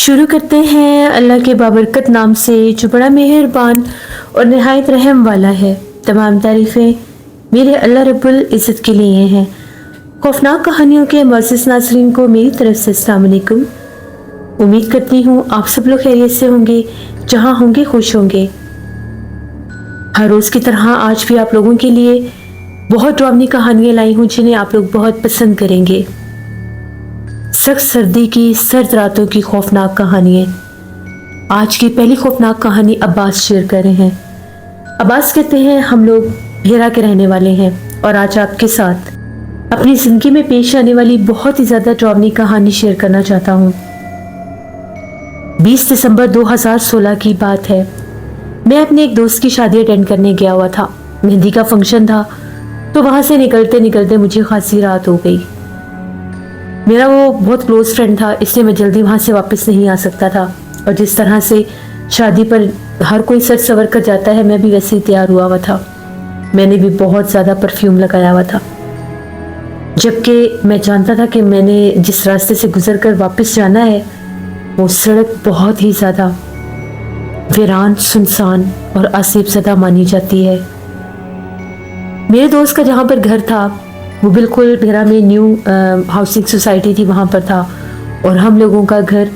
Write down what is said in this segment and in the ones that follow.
शुरू करते हैं अल्लाह के बाबरकत नाम से जो बड़ा मेहरबान और नहायत रहम वाला है। तमाम तारीफ़ें मेरे अल्लाह रब्बुल इज़्ज़त के लिए हैं। खौफनाक कहानियों के मुअज़्ज़िज़ नाज़रीन को मेरी तरफ से अस्सलाम वालेकुम। उम्मीद करती हूँ आप सब लोग खैरियत से होंगे, जहाँ होंगे खुश होंगे। हर रोज़ की तरह आज भी आप लोगों के लिए बहुत डरावनी कहानियाँ लाई हूँ जिन्हें आप लोग बहुत पसंद करेंगे। सख्त सर्दी की सर्द रातों की खौफनाक कहानी है। आज की पहली खौफनाक कहानी अब्बास शेयर कर रहे हैं। अब्बास कहते हैं हम लोग भेरा के रहने वाले हैं और आज आपके साथ अपनी जिंदगी में पेश आने वाली बहुत ही ज्यादा डरावनी कहानी शेयर करना चाहता हूँ। 20 दिसंबर 2016 की बात है। मैं अपने एक दोस्त की शादी अटेंड करने गया हुआ था। मेहंदी का फंक्शन था तो वहां से निकलते निकलते मुझे खासी रात हो गई। मेरा वो बहुत क्लोज फ्रेंड था, इसलिए मैं जल्दी वहाँ से वापस नहीं आ सकता था। और जिस तरह से शादी पर हर कोई सज सवर कर जाता है, मैं भी वैसे ही तैयार हुआ हुआ था। मैंने भी बहुत ज़्यादा परफ्यूम लगाया हुआ था, जबकि मैं जानता था कि मैंने जिस रास्ते से गुजर कर वापस जाना है वो सड़क बहुत ही ज़्यादा वीरान, सुनसान और आसिफ ज़दा मानी जाती है। मेरे दोस्त का जहाँ पर घर था वो बिल्कुल भेरा में न्यू हाउसिंग सोसाइटी थी, वहाँ पर था। और हम लोगों का घर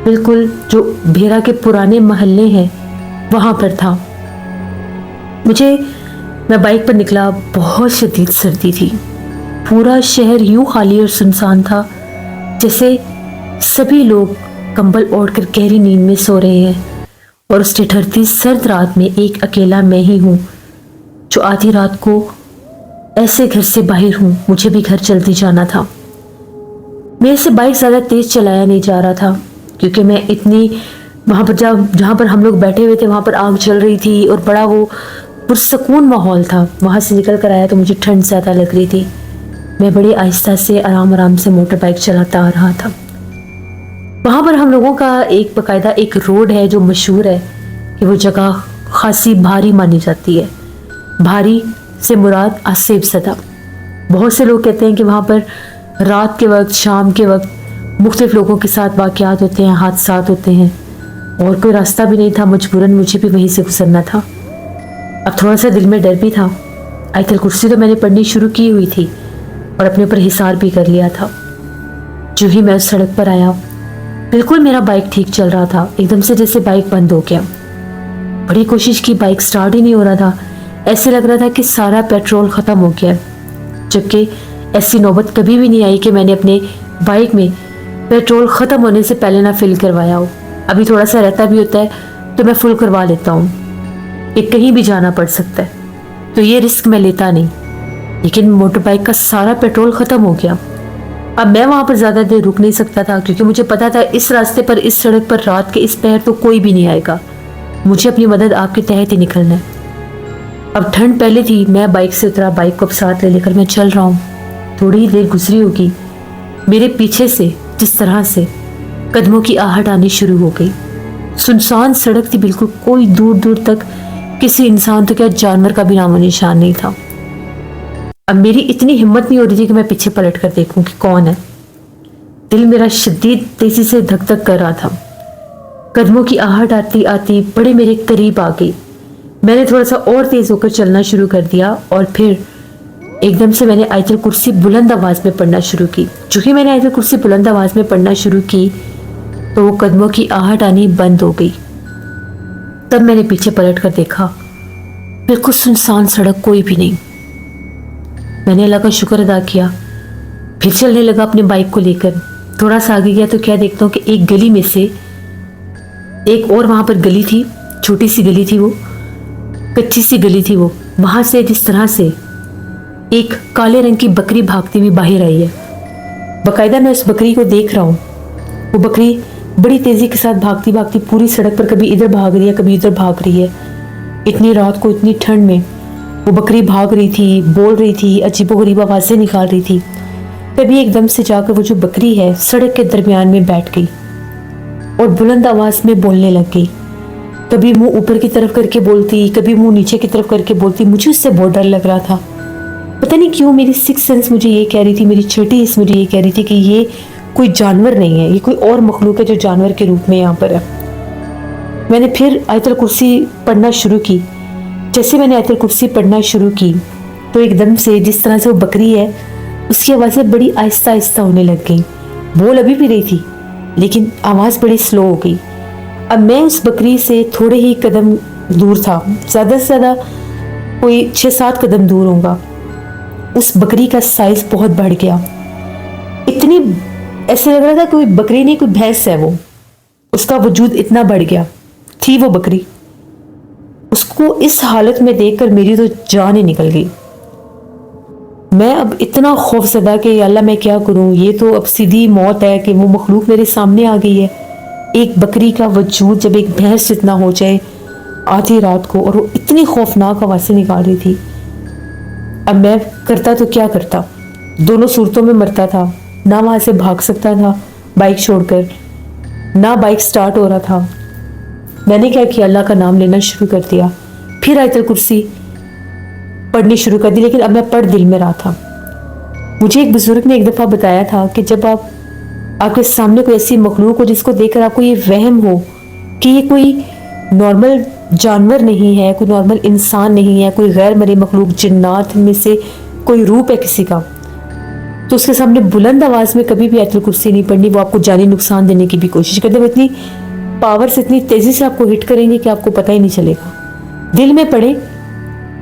बिल्कुल जो भेरा के पुराने महल्ले हैं वहाँ पर था। मैं बाइक पर निकला। बहुत शदीद सर्दी थी। पूरा शहर यूं खाली और सुनसान था जैसे सभी लोग कंबल ओढ़कर गहरी नींद में सो रहे हैं। और उस ठिठुरती सर्द रात में एक अकेला मैं ही हूँ जो आधी रात को ऐसे घर से बाहर हूँ। मुझे भी घर जल्दी जाना था। मेरे से बाइक ज़्यादा तेज चलाया नहीं जा रहा था क्योंकि मैं इतनी वहाँ पर जहाँ पर हम लोग बैठे हुए थे वहाँ पर आग जल रही थी और बड़ा वो पुरसकून माहौल था। वहाँ से निकल कर आया तो मुझे ठंड ज़्यादा लग रही थी। मैं बड़ी आहिस्ता से आराम आराम से मोटर बाइक चलाता आ रहा था। वहाँ पर हम लोगों का एक बाकायदा एक रोड है जो मशहूर है कि वो जगह खासी भारी मानी जाती है। भारी से मुराद आसिफ ज़दा। बहुत से लोग कहते हैं कि वहाँ पर रात के वक्त, शाम के वक्त मुख्तलिफ लोगों के साथ वाक़यात होते हैं, हादसात होते हैं। और कोई रास्ता भी नहीं था, मजबूरन मुझे भी वहीं से गुजरना था। अब थोड़ा सा दिल में डर भी था। आयतल कुर्सी तो मैंने पढ़नी शुरू की हुई थी और अपने ऊपर हिसार भी कर लिया था। जो ही मैं उस सड़क पर आया, बिल्कुल मेरा बाइक ठीक चल रहा था, एकदम से जैसे बाइक बंद हो गया। बड़ी कोशिश की, बाइक स्टार्ट ही नहीं हो रहा था। ऐसे लग रहा था कि सारा पेट्रोल ख़त्म हो गया, जबकि ऐसी नौबत कभी भी नहीं आई कि मैंने अपने बाइक में पेट्रोल ख़त्म होने से पहले ना फिल करवाया हो। अभी थोड़ा सा रहता भी होता है तो मैं फुल करवा लेता हूँ कि कहीं भी जाना पड़ सकता है, तो ये रिस्क मैं लेता नहीं। लेकिन मोटर बाइक का सारा पेट्रोल ख़त्म हो गया। अब मैं वहाँ पर ज़्यादा देर रुक नहीं सकता था क्योंकि मुझे पता था इस रास्ते पर, इस सड़क पर रात के इस पहर तो कोई भी नहीं आएगा। मुझे अपनी मदद आपके तहत ही निकलना है। अब ठंड पहले थी। मैं बाइक से उतरा, बाइक को अब साथ ले लेकर मैं चल रहा हूँ। थोड़ी ही देर गुजरी होगी, मेरे पीछे से जिस तरह से कदमों की आहट आनी शुरू हो गई। सुनसान सड़क थी बिल्कुल, कोई दूर दूर तक किसी इंसान तो क्या जानवर का भी नामो निशान नहीं था। अब मेरी इतनी हिम्मत नहीं हो रही थी कि मैं पीछे पलट कर देखूं कि कौन है। दिल मेरा शदीद तेजी से धक धक कर रहा था। कदमों की आहट आती आती बड़े मेरे करीब आ गई। मैंने थोड़ा सा और तेज होकर चलना शुरू कर दिया और फिर एकदम से मैंने आयतल कुर्सी बुलंद आवाज में पढ़ना शुरू की। जो ही मैंने आयतल कुर्सी बुलंद आवाज में पढ़ना शुरू की तो वो कदमों की आहट आनी बंद हो गई। तब मैंने पीछे पलट कर देखा, बिल्कुल सुनसान सड़क, कोई भी नहीं। मैंने अल्लाह का शुक्र अदा किया, फिर चलने लगा अपने बाइक को लेकर। थोड़ा सा आगे गया तो क्या देखता हूँ कि एक गली में से एक और वहां पर गली थी, छोटी सी गली थी, वो कच्ची सी गली थी। वो वहां से जिस तरह से एक काले रंग की बकरी भागती हुई बाहर आई है। बाकायदा मैं उस बकरी को देख रहा हूँ। वो बकरी बड़ी तेजी के साथ भागती भागती पूरी सड़क पर कभी इधर भाग रही है, कभी इधर भाग रही है। इतनी रात को, इतनी ठंड में वो बकरी भाग रही थी, बोल रही थी, अजीबोगरीब आवाजें निकाल रही थी। तभी एकदम से जाकर वो जो बकरी है सड़क के दरमियान में बैठ गई और बुलंद आवाज में बोलने लग गई। कभी मुंह ऊपर की तरफ करके बोलती, कभी मुंह नीचे की तरफ करके बोलती। मुझे उससे बहुत डर लग रहा था। पता नहीं क्यों मेरी सिक्स सेंस मुझे ये कह रही थी, मेरी छठी हिस्स मुझे ये कह रही थी कि ये कोई जानवर नहीं है, ये कोई और मखलूक है जो जानवर के रूप में यहाँ पर है। मैंने फिर आयतुल कुर्सी पढ़ना शुरू की। जैसे मैंने आयतुल कुर्सी पढ़ना शुरू की तो एकदम से जिस तरह से वो बकरी है उसकी आवाज़ें बड़ी आहिस्ता आहिस्ता होने लग गई। बोल अभी भी रही थी लेकिन आवाज़ बड़ी स्लो हो गई। अब मैं उस बकरी से थोड़े ही कदम दूर था, ज़्यादा से ज़्यादा कोई 6-7 कदम दूर होगा। उस बकरी का साइज बहुत बढ़ गया, इतनी ऐसे लग रहा था कोई बकरी नहीं कोई भैंस है वो। उसका वजूद इतना बढ़ गया थी वो बकरी। उसको इस हालत में देखकर मेरी तो जान ही निकल गई। मैं अब इतना खौफज़दा कि अल्लाह मैं क्या करूं, ये तो अब सीधी मौत है कि वो मखलूक मेरे सामने आ गई है। एक बकरी का वजूद जब एक भैंस जितना हो जाए आधी रात को, और वो इतनी खौफनाक आवाज़ें निकाल रही थी। अब मैं करता तो क्या करता, दोनों सूरतों में मरता था। ना वहाँ से भाग सकता था बाइक छोड़कर, ना बाइक स्टार्ट हो रहा था। मैंने क्या किया, अल्लाह का नाम लेना शुरू कर दिया। फिर आयतुल कुर्सी पढ़नी शुरू कर दी, लेकिन अब मैं पढ़ दिल में रहा था। मुझे एक बुजुर्ग ने एक दफ़ा बताया था कि जब आपके सामने कोई ऐसी मखलूक हो जिसको देखकर आपको ये वहम हो कि ये कोई नॉर्मल जानवर नहीं है, कोई नॉर्मल इंसान नहीं है, कोई गैर मरी मखलूक जिन्नात में से कोई रूप है किसी का, तो उसके सामने बुलंद आवाज़ में कभी भी आयतुल कुर्सी नहीं पढ़नी। वो आपको जानी नुकसान देने की भी कोशिश करते हैं। वो इतनी पावर से इतनी तेज़ी से आपको हिट करेंगे कि आपको पता ही नहीं चलेगा। दिल में पढ़े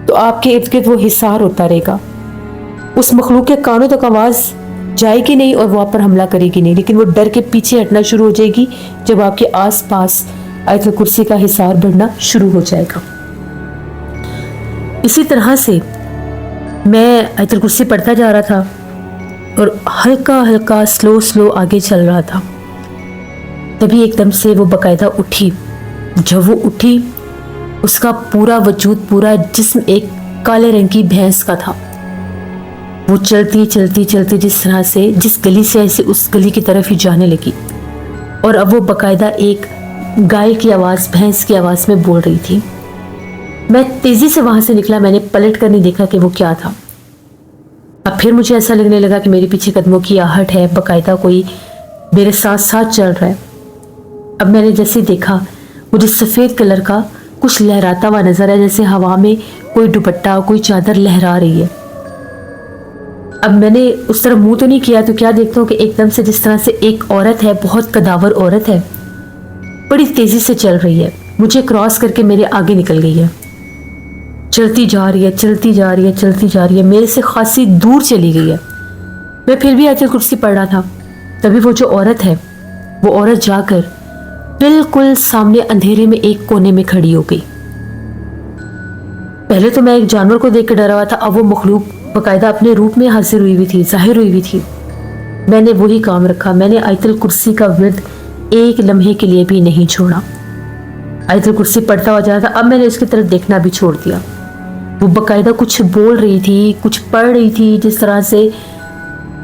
तो आपके इर्द गिर्द वो हिसार होता रहेगा। उस मखलूक के कानों तक आवाज़ जाएगी नहीं और वो आप पर हमला करेगी नहीं, लेकिन वो डर के पीछे हटना शुरू हो जाएगी जब आपके आस पास आयतुल कुर्सी का हिसार बढ़ना शुरू हो जाएगा। इसी तरह से मैं आयतुल कुर्सी पढ़ता जा रहा था और हल्का हल्का स्लो स्लो आगे चल रहा था। तभी एकदम से वो बाकायदा उठी। जब वो उठी उसका पूरा वजूद, पूरा जिस्म एक काले रंग की भैंस का था। वो चलती चलती चलती जिस तरह से जिस गली से ऐसे उस गली की तरफ ही जाने लगी, और अब वो बाकायदा एक गाय की आवाज़, भैंस की आवाज़ में बोल रही थी। मैं तेज़ी से वहाँ से निकला, मैंने पलट कर नहीं देखा कि वो क्या था। अब फिर मुझे ऐसा लगने लगा कि मेरे पीछे कदमों की आहट है, बाकायदा कोई मेरे साथ साथ चल रहा है। अब मैंने जैसे देखा मुझे सफ़ेद कलर का कुछ लहराता हुआ नजर है, जैसे हवा में कोई दुपट्टा, कोई चादर लहरा रही है। अब मैंने उस तरफ मुंह तो नहीं किया तो क्या देखता हूँ कि एकदम से जिस तरह से एक औरत है, बहुत कदावर औरत है, बड़ी तेजी से चल रही है, मुझे क्रॉस करके मेरे आगे निकल गई है। चलती जा रही है, चलती जा रही है, चलती जा रही है, मेरे से खासी दूर चली गई है। मैं फिर भी आयतुल कुर्सी पढ़ रहा था। तभी वो जो औरत है, वो औरत जाकर बिल्कुल सामने अंधेरे में एक कोने में खड़ी हो गई। पहले तो मैं एक जानवर को देख कर डरा हुआ था, अब वो मखलूक बाकायदा अपने रूप में हाजिर हुई हुई थी, जाहिर हुई हुई थी। मैंने वही काम रखा, मैंने आयतुल कुर्सी का विर्द एक लम्हे के लिए भी नहीं छोड़ा। आयतुल कुर्सी पढ़ता हुआ जा रहा था। अब मैंने उसकी तरफ देखना भी छोड़ दिया। वो बाकायदा कुछ बोल रही थी, कुछ पढ़ रही थी, जिस तरह से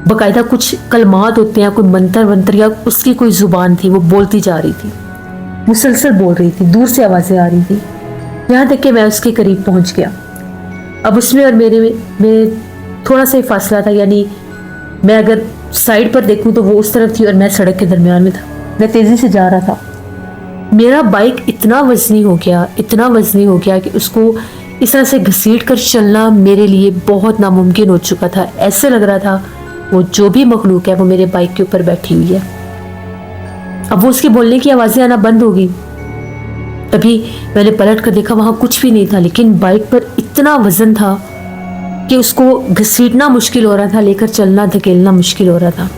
बाकायदा कुछ कलमात होते हैं, कोई मंत्र वंत्र या उसकी कोई जुबान थी, वो बोलती जा रही थी, मुसलसल बोल रही थी, दूर से आवाज़ें आ रही थी, यहाँ तक कि मैं उसके करीब पहुँच गया। अब उसमें और मेरे में थोड़ा सा ही फासला था, यानी मैं अगर साइड पर देखूं तो वो उस तरफ थी और मैं सड़क के दरमियान में था। मैं तेज़ी से जा रहा था। मेरा बाइक इतना वज़नी हो गया, इतना वज़नी हो गया कि उसको इस तरह से घसीट कर चलना मेरे लिए बहुत नामुमकिन हो चुका था। ऐसे लग रहा था वो जो भी मखलूक है वो मेरे बाइक के ऊपर बैठी हुई है। अब वो उसके बोलने की आवाज़ें आना बंद हो गई। तभी मैंने पलट कर देखा, वहाँ कुछ भी नहीं था, लेकिन बाइक पर इतना वज़न था कि उसको घसीटना मुश्किल हो रहा था, लेकर चलना धकेलना मुश्किल हो रहा था।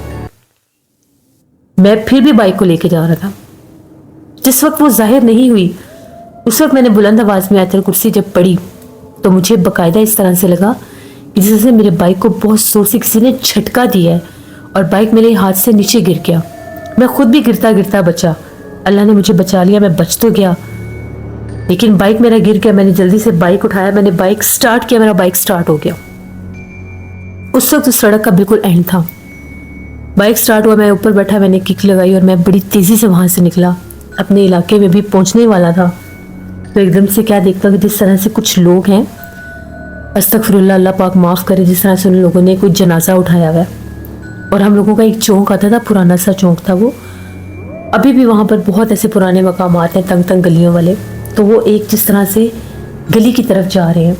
मैं फिर भी बाइक को लेकर जा रहा था। जिस वक्त वो जाहिर नहीं हुई उस वक्त मैंने बुलंद आवाज़ में आयतुल कुर्सी जब पढ़ी तो मुझे बाकायदा इस तरह से लगा कि जैसे मेरे बाइक को बहुत जोर से किसी ने झटका दिया है और बाइक मेरे हाथ से नीचे गिर गया। मैं खुद भी गिरता गिरता बचा। अल्लाह ने मुझे बचा लिया, मैं बच तो गया, लेकिन बाइक मेरा गिर गया। मैंने जल्दी से बाइक उठाया, मैंने बाइक स्टार्ट किया, मेरा बाइक स्टार्ट हो गया। उस वक्त उस सड़क का बिल्कुल एंड था। बाइक स्टार्ट हुआ, मैं ऊपर बैठा, मैंने किक लगाई और मैं बड़ी तेज़ी से वहाँ से निकला। अपने इलाके में भी पहुँचने वाला था तो एकदम से क्या देखता कि जिस तरह से कुछ लोग हैं, अस्तगफिरुल्लाह, अल्लाह पाक माफ़ करे, जिस तरह से उन लोगों ने कोई जनाजा उठाया हुआ है। और हम लोगों का एक चौक आता था, पुराना सा चौक था वो। अभी भी वहाँ पर बहुत ऐसे पुराने मकामात हैं, तंग तंग गलियों वाले। तो वो एक जिस तरह से गली की तरफ जा रहे हैं,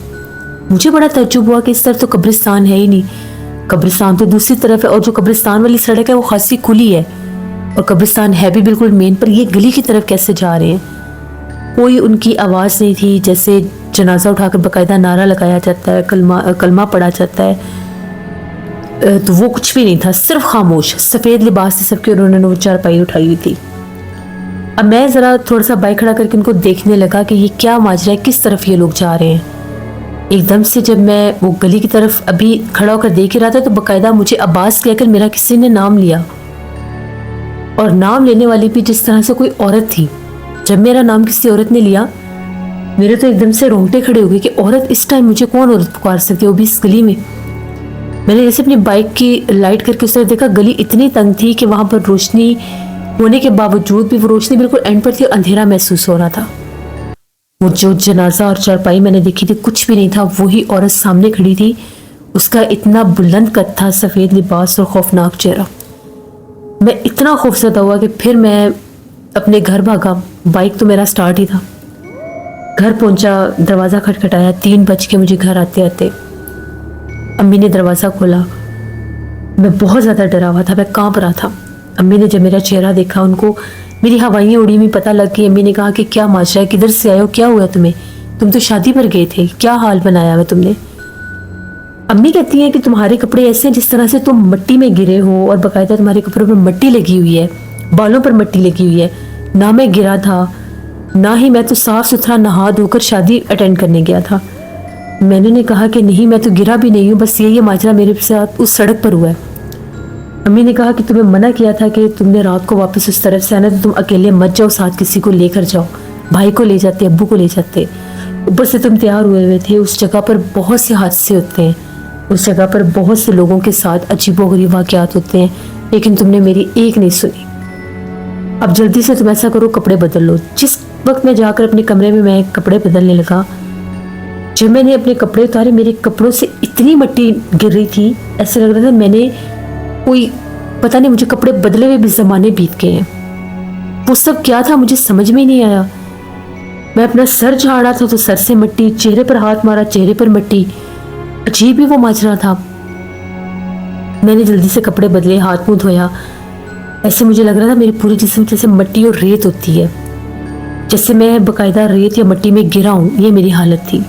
मुझे बड़ा तज्जुब हुआ कि इस तरफ तो कब्रिस्तान है ही नहीं, कब्रिस्तान तो दूसरी तरफ है, और जो कब्रिस्तान वाली सड़क है वो खासी खुली है और कब्रिस्तान है भी बिल्कुल मेन पर, ये गली की तरफ कैसे जा रहे हैं। कोई उनकी आवाज़ नहीं थी, जैसे जनाजा उठाकर बाकायदा नारा लगाया जाता है, कलमा पढ़ा जाता है, तो वो कुछ भी नहीं था, सिर्फ खामोश सफ़ेद लिबास थे सबके, उन्होंने वो चारपाई उठाई हुई थी। अब मैं ज़रा थोड़ा सा बाइक खड़ा करके उनको देखने लगा कि ये क्या माजरा है, किस तरफ ये लोग जा रहे हैं। एकदम से जब मैं वो गली की तरफ अभी खड़ा होकर देख ही रहा था तो बाकायदा मुझे अब्बास कहकर मेरा किसी ने नाम लिया, और नाम लेने वाली भी जिस तरह से कोई औरत थी। जब मेरा नाम किसी औरत ने लिया, मेरे तो एकदम से रोंगटे खड़े हो गए कि औरत, इस टाइम मुझे कौन औरत पुकार सकती है, वो भी इस गली में। मैंने जैसे अपनी बाइक की लाइट करके उस तरफ देखा, गली इतनी तंग थी कि वहाँ पर रोशनी होने के बावजूद भी वो रोशनी बिल्कुल एंड पर थी और अंधेरा महसूस हो रहा था। वो जो जनाजा और चारपाई मैंने देखी थी, कुछ भी नहीं था, वही औरत सामने खड़ी थी। उसका इतना बुलंद कद था, सफ़ेद लिबास और खौफनाक चेहरा। मैं इतना खौफजदा हुआ कि फिर मैं अपने घर भागा। बाइक तो मेरा स्टार्ट ही था। घर पहुंचा, दरवाज़ा खटखटाया, 3 बज के मुझे घर आते आते। अम्मी ने दरवाज़ा खोला। मैं बहुत ज़्यादा डरा हुआ था, मैं कांप रहा था। अम्मी ने जब मेरा चेहरा देखा, उनको मेरी हवाइयाँ उड़ी हुई पता लग गई। अम्मी ने कहा कि क्या माजरा है, किधर से आए हो, क्या हुआ तुम्हें, तुम तो शादी पर गए थे, क्या हाल बनाया हुआ तुमने। अम्मी कहती हैं कि तुम्हारे कपड़े ऐसे हैं जिस तरह से तुम मिट्टी में गिरे हो, और बाकायदा तुम्हारे कपड़ों पर मट्टी लगी हुई है, बालों पर मट्टी लगी हुई है। ना मैं गिरा था, ना ही मैं तो साफ सुथरा नहा धोकर शादी अटेंड करने गया था। मैंने कहा कि नहीं, मैं तो गिरा भी नहीं हूँ, बस ये माजरा मेरे साथ उस सड़क पर हुआ है। अम्मी ने कहा कि तुम्हें मना किया था कि तुमने रात को वापस उस तरफ से आना, तो तुम अकेले मत जाओ, साथ किसी को लेकर जाओ। भाई को ले जाते, अब्बू को ले जाते। ऊपर से तुम तैयार हुए थे। उस जगह पर बहुत से हादसे होते हैं, उस जगह पर बहुत से लोगों के साथ अजीबोगरीब वाक़यात होते हैं, लेकिन तुमने मेरी एक नहीं सुनी। अब जल्दी से तुम ऐसा करो, कपड़े बदल लो। जिस वक्त मैं जाकर अपने कमरे में मैं कपड़े बदलने लगा, जब मैंने अपने कपड़े उतारे, मेरे कपड़ों से इतनी मिट्टी गिर रही थी, ऐसे लग रहा था मैंने कोई, पता नहीं, मुझे कपड़े बदले हुए भी ज़माने बीत गए हैं। वो सब क्या था मुझे समझ में नहीं आया। मैं अपना सर झाड़ा था तो सर से मिट्टी, चेहरे पर हाथ मारा, चेहरे पर मिट्टी। अजीब ही वो माजरा था। मैंने जल्दी से कपड़े बदले, हाथ मुंह धोया। ऐसे मुझे लग रहा था मेरे पूरे जिस्म जैसे मिट्टी और रेत होती है, जैसे मैं बाकायदा रेत या मिट्टी में गिरा हूँ, ये मेरी हालत थी।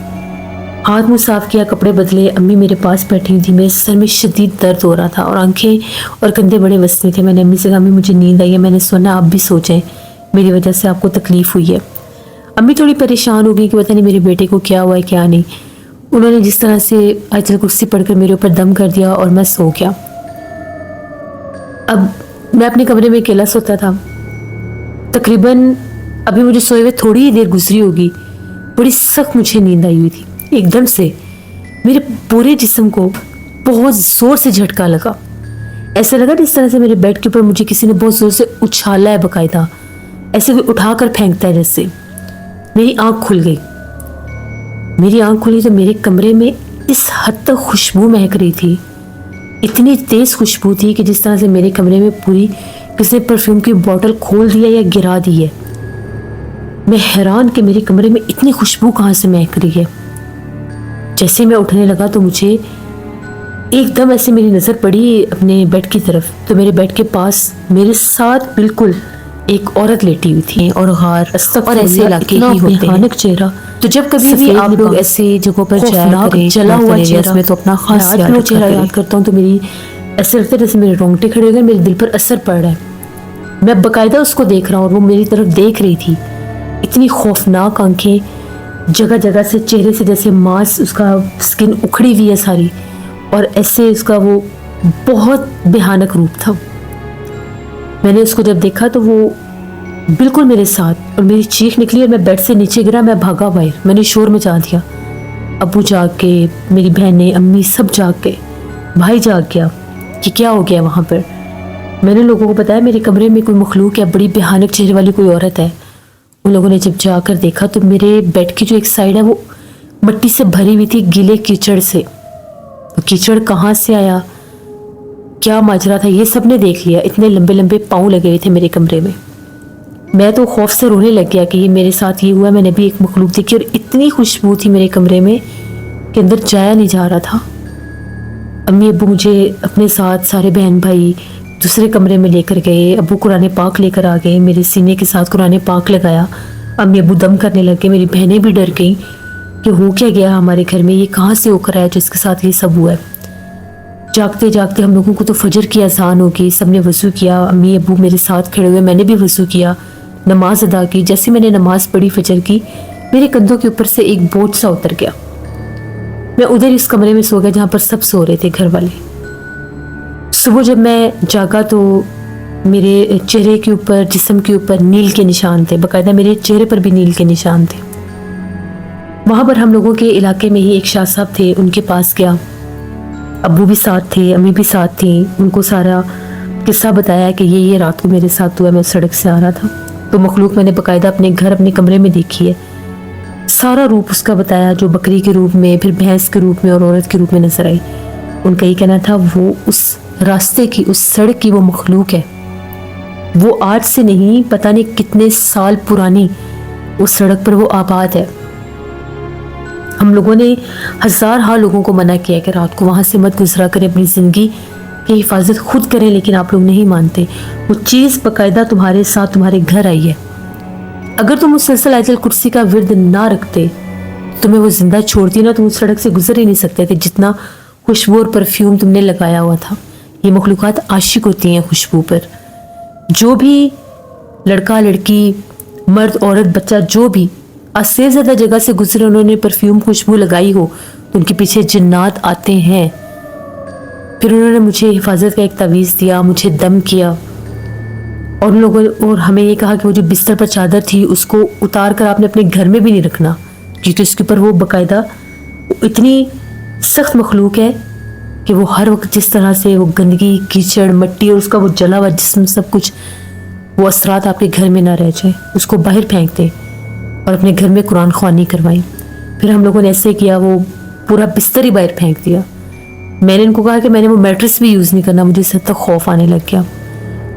हाथ मुंह साफ किया, कपड़े बदले। अम्मी मेरे पास बैठी हुई थी, मेरे सर में शदीद दर्द हो रहा था और आंखें और कंधे बड़े वसते थे। मैंने अम्मी से कहा, अम्मी मुझे नींद आई है, मैंने सुना आप भी सो जाएं, मेरी वजह से आपको तकलीफ़ हुई है। अम्मी थोड़ी परेशान हो गई कि पता नहीं मेरे बेटे को क्या हुआ है क्या नहीं। उन्होंने जिस तरह से आयतुल कुर्सी पढ़कर मेरे ऊपर दम कर दिया और मैं सो गया। अब मैं अपने कमरे में अकेला सोता था। तकरीबन अभी मुझे सोए हुए थोड़ी ही देर गुजरी होगी, बड़ी सख्त मुझे नींद आई हुई थी। एकदम से मेरे पूरे जिस्म को बहुत ज़ोर से झटका लगा। ऐसा लगा जिस तरह से मेरे बेड के ऊपर मुझे किसी ने बहुत ज़ोर से उछाला है, बाकायदा ऐसे कोई उठाकर फेंकता है जैसे। मेरी आँख खुल गई। मेरी आँख खुली तो मेरे कमरे में इस हद तक खुशबू महक रही थी, इतनी तेज़ खुशबू थी कि जिस तरह से मेरे कमरे में पूरी किसी ने परफ्यूम की बोतल खोल दिया या गिरा दी है। मैं हैरान कि मेरे कमरे में इतनी खुशबू कहाँ से महक रही है। जैसे मैं उठने लगा तो मुझे एकदम ऐसे मेरी नज़र पड़ी अपने बेड की तरफ, तो मेरे बेड के पास मेरे साथ बिल्कुल एक औरत लेटी हुई थी और हार और ऐसे इलाके ही होते हैं। चेहरा तो जब कभी भी आप लोग ऐसे जगहों पर जाया करें, जला हुआ चेहरा, मैं तो अपना खास चेहरा याद करता हूँ तो मेरी ऐसे लगता है जैसे मेरे रोंगटे खड़े हो गए, मेरे दिल पर असर पड़ रहा है। मैं बाकायदा उसको देख रहा हूँ और वो मेरी तरफ देख रही थी। इतनी खौफनाक आंखें, जगह जगह से चेहरे से जैसे मांस, उसका स्किन उखड़ी हुई है सारी, और ऐसे उसका वो बहुत भयानक रूप था। मैंने उसको जब देखा तो वो बिल्कुल मेरे साथ, और मेरी चीख निकली और मैं बेड से नीचे गिरा। मैं भागा बाहर, मैंने शोर मचा दिया। अबू जाग के, मेरी बहनें, अम्मी सब जाग गए, भाई जाग गया कि क्या हो गया वहाँ पर। मैंने लोगों को बताया मेरे कमरे में कोई मखलूक है, बड़ी भयानक चेहरे वाली कोई औरत है। उन लोगों ने जब जाकर देखा तो मेरे बेड की जो एक साइड है वो मिट्टी से भरी हुई थी, गीले कीचड़ से। तो कीचड़ कहाँ से आया क्या माजरा था ये सब ने देख लिया। इतने लंबे लंबे पाँव लगे हुए थे मेरे कमरे में। मैं तो खौफ से रोने लग गया कि ये मेरे साथ ये हुआ। मैंने भी एक मखलूक देखी और इतनी खुशबू थी मेरे कमरे में कि अंदर जाया नहीं जा रहा था। अम्मी अब्बू मुझे अपने साथ सारे बहन भाई दूसरे कमरे में लेकर गए। अब्बू कुरान पाक लेकर आ गए, मेरे सीने के साथ कुरान पाक लगाया। अम्मी अब्बू दम करने लगे। मेरी बहनें भी डर गईं कि हो क्या गया हमारे घर में, ये कहाँ से होकर आया जिसके साथ ये सब हुआ है। जागते जागते हम लोगों को तो फजर की अजान होगी। सबने वज़ू किया, अम्मी अब्बू मेरे साथ खड़े हुए, मैंने भी वज़ू किया, नमाज अदा की। जैसे मैंने नमाज पढ़ी फजर की, मेरे कंधों के ऊपर से एक बोझ सा उतर गया। मैं उधर इस कमरे में सो गया जहाँ पर सब सो रहे थे घर वाले। सुबह जब मैं जागा तो मेरे चेहरे के ऊपर, जिस्म के ऊपर नील के निशान थे। बाकायदा मेरे चेहरे पर भी नील के निशान थे। वहाँ पर हम लोगों के इलाके में ही एक शाह साहब थे, उनके पास गया। अब्बू भी साथ थे, अम्मी भी साथ थी। उनको सारा किस्सा बताया कि ये रात को मेरे साथ हुआ, मैं सड़क से आ रहा था। तो मखलूक मैंने बाकायदा अपने घर, अपने कमरे में देखी है। सारा रूप उसका बताया, जो बकरी के रूप में, फिर भैंस के रूप में और औरत के रूप में नजर आई। उनका ये कहना था वो उस रास्ते की, उस सड़क की वो मखलूक है। वो आज से नहीं, पता नहीं कितने साल पुरानी उस सड़क पर वो आबाद है। हम लोगों ने हजार लोगों को मना किया कि रात को वहाँ से मत गुजरा करें, अपनी ज़िंदगी की हिफाजत खुद करें, लेकिन आप लोग नहीं मानते। वो चीज़ बाकायदा तुम्हारे साथ तुम्हारे घर आई है। अगर तुम मुसलसल आयतल कुर्सी का विर्द ना रखते, तुम्हें वो जिंदा छोड़ती ना, तुम उस सड़क से गुजर ही नहीं सकते थे, जितना खुशबू और परफ्यूम तुमने लगाया हुआ था। ये मखलूक़ात आशिक होती हैं खुशबू पर। जो भी लड़का लड़की, मर्द औरत, बच्चा, जो भी अस्से ज़्यादा जगह से गुजरे, उन्होंने परफ्यूम खुशबू लगाई हो तो उनके पीछे जिन्नात आते हैं। फिर उन्होंने मुझे हिफाजत का एक तवीज़ दिया, मुझे दम किया और उन लोगों और हमें ये कहा कि वो जो बिस्तर पर चादर थी उसको उतार कर आपने अपने घर में भी नहीं रखना, क्योंकि उसके ऊपर वो बाकायदा इतनी सख्त मखलूक है कि वो हर वक्त जिस तरह से वो गंदगी, कीचड़, मिट्टी और उसका वो जला हुआ जिस्म, सब कुछ, वो असरात आपके घर में ना रह जाए, उसको बाहर फेंक दे और अपने घर में कुरान ख्वानी करवाई। फिर हम लोगों ने ऐसे किया, वो पूरा बिस्तर ही बाहर फेंक दिया। मैंने इनको कहा कि मैंने वो मैट्रेस भी यूज़ नहीं करना, मुझे इससे तक खौफ आने लग गया।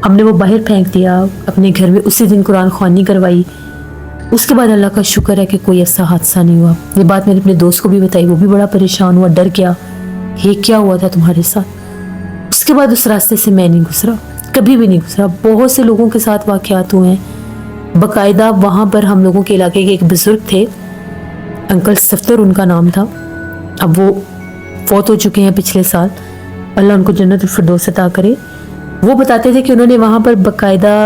हमने वो बाहर फेंक दिया, अपने घर में उसी दिन कुरान ख्वानी करवाई। उसके बाद अल्लाह का शुक्र है कि कोई ऐसा हादसा नहीं हुआ। ये बात मैंने अपने दोस्त को भी बताई, वो भी बड़ा परेशान हुआ, डर गया, ये क्या हुआ था तुम्हारे साथ। उसके बाद उस रास्ते से मैं नहीं गुजरा, कभी भी नहीं गुजरा। बहुत से लोगों के साथ वाक़यात हुए हैं। बाकायदा वहाँ पर हम लोगों के इलाके के एक बुज़ुर्ग थे, अंकल सफ्तर उनका नाम था। अब वो फौत हो चुके हैं पिछले साल, अल्लाह उनको जन्नत फिरदौस अता करे। वो बताते थे कि उन्होंने वहाँ पर बाकायदा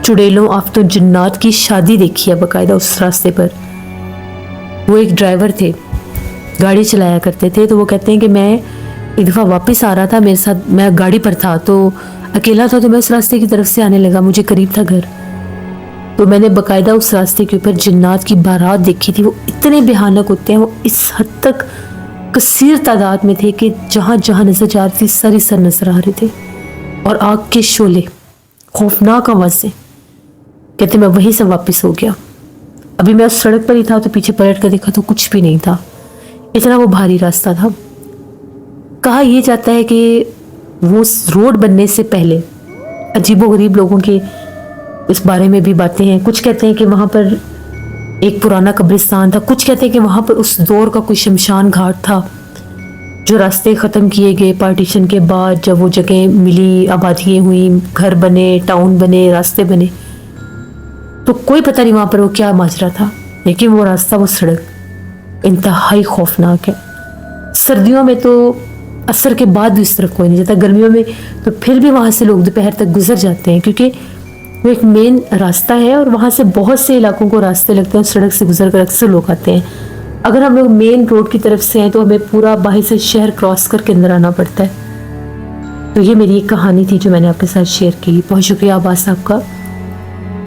चुड़ैलों, आफतों, जिन्नात की शादी देखी है बाकायदा उस रास्ते पर। वो एक ड्राइवर थे, गाड़ी चलाया करते थे। तो वो कहते हैं कि मैं एक दफ़ा वापस आ रहा था, मेरे साथ, मैं गाड़ी पर था तो अकेला था, तो मैं उस रास्ते की तरफ से आने लगा, मुझे करीब था घर, तो मैंने बाकायदा उस रास्ते के ऊपर जिन्नात की बारात देखी थी। वो इतने भयानक होते हैं, वो इस हद तक कसीर तादाद में थे कि जहाँ जहाँ नजर जा रही थी सर ही सर नजर आ रहे थे और आग के शोले, खौफनाक आवाज़ें। कहते मैं वहीं से वापस हो गया। अभी मैं उस सड़क पर ही था तो पीछे पलट कर देखा तो कुछ भी नहीं था, इतना वो भारी रास्ता था। कहा यह जाता है कि वो रोड बनने से पहले अजीबोगरीब लोगों के इस बारे में भी बातें हैं। कुछ कहते हैं कि वहाँ पर एक पुराना कब्रिस्तान था, कुछ कहते हैं कि वहाँ पर उस दौर का कोई शमशान घाट था। जो रास्ते ख़त्म किए गए पार्टीशन के बाद, जब वो जगह मिली, आबादियाँ हुई, घर बने, टाउन बने, रास्ते बने, तो कोई पता नहीं वहाँ पर वो क्या माजरा था। लेकिन वो रास्ता, वो सड़क इंतहाई खौफनाक है। सर्दियों में तो असर के बाद भी उस तरफ कोई नहीं जाता, गर्मियों में तो फिर भी वहाँ से लोग दोपहर तक गुजर जाते हैं, क्योंकि वो एक मेन रास्ता है और वहाँ से बहुत से इलाकों को रास्ते लगते हैं। सड़क से गुजर कर अक्सर लोग आते हैं। अगर हम लोग मेन रोड की तरफ से हैं तो हमें पूरा बाहर से शहर क्रॉस करके अंदर आना पड़ता है। तो ये मेरी एक कहानी थी जो मैंने आपके साथ शेयर की। बहुत शुक्रिया आबास साहब का।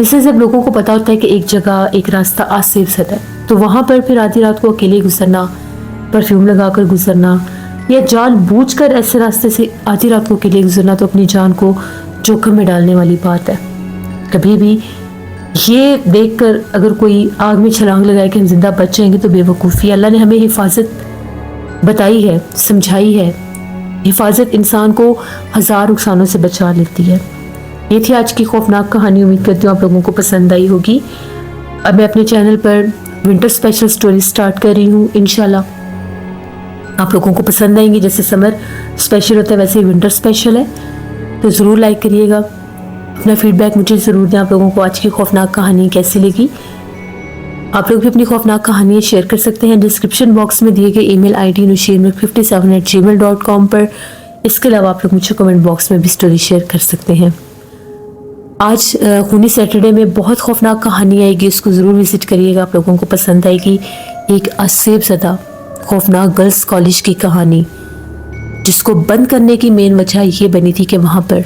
इससे जब लोगों को पता होता है कि एक जगह एक रास्ता आज सेफ सेट है, तो वहाँ पर फिर आधी रात को अकेले गुजरना, परफ्यूम लगा कर गुजरना या जानबूझकर ऐसे रास्ते से आधी रात को अकेले गुजरना, तो अपनी जान को जोखिम में डालने वाली बात है। कभी भी ये देखकर अगर कोई आग में छलांग लगाए कि हम जिंदा बच जाएंगे तो बेवकूफ़ी। अल्लाह ने हमें हिफाजत बताई है, समझाई है, हिफाजत इंसान को हज़ार नुकसानों से बचा लेती है। ये थी आज की खौफनाक कहानी। उम्मीद करती हूँ आप लोगों को पसंद आई होगी। अब मैं अपने चैनल पर विंटर स्पेशल स्टोरी स्टार्ट कर रही हूँ। इंशाल्लाह आप लोगों को पसंद आएंगी। जैसे समर स्पेशल होता है वैसे ही विंटर स्पेशल है, तो ज़रूर लाइक करिएगा। अपना फीडबैक मुझे ज़रूर दें, आप लोगों को आज की खौफनाक कहानी कैसी लगी। आप लोग भी अपनी खौफनाक कहानियाँ शेयर कर सकते हैं डिस्क्रिप्शन बॉक्स में दिए गए ईमेल ID nushirmilk57@gmail.com पर। इसके अलावा आप लोग मुझे कमेंट बॉक्स में भी स्टोरी शेयर कर सकते हैं। आज खूनी सैटरडे में बहुत खौफनाक कहानी आएगी, उसको ज़रूर विजिट करिएगा, आप लोगों को पसंद आएगी। एक असेब ज़दा खौफनाक गर्ल्स कॉलेज की कहानी, जिसको बंद करने की मेन वजह ये बनी थी कि वहाँ पर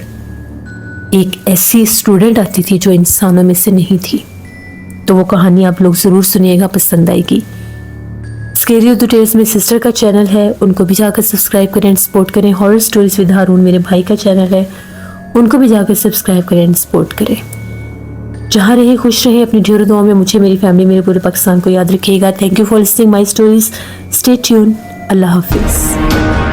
एक ऐसी स्टूडेंट आती थी जो इंसानों में से नहीं थी। तो वो कहानी आप लोग ज़रूर सुनिएगा, पसंद आएगी। स्केरी डिटेल्स में सिस्टर का चैनल है, उनको भी जाकर सब्सक्राइब करें एंड सपोर्ट करें। हॉरर स्टोरीज विद हारून मेरे भाई का चैनल है, उनको भी जाकर सब्सक्राइब करें एंड सपोर्ट करें। जहाँ रहे खुश रहे, अपनी ढेरों दुआओं में मुझे, मेरी फैमिली, मेरे पूरे पाकिस्तान को याद रखिएगा। Thank you for listening my stories. Stay tune. अल्लाह हाफिज़।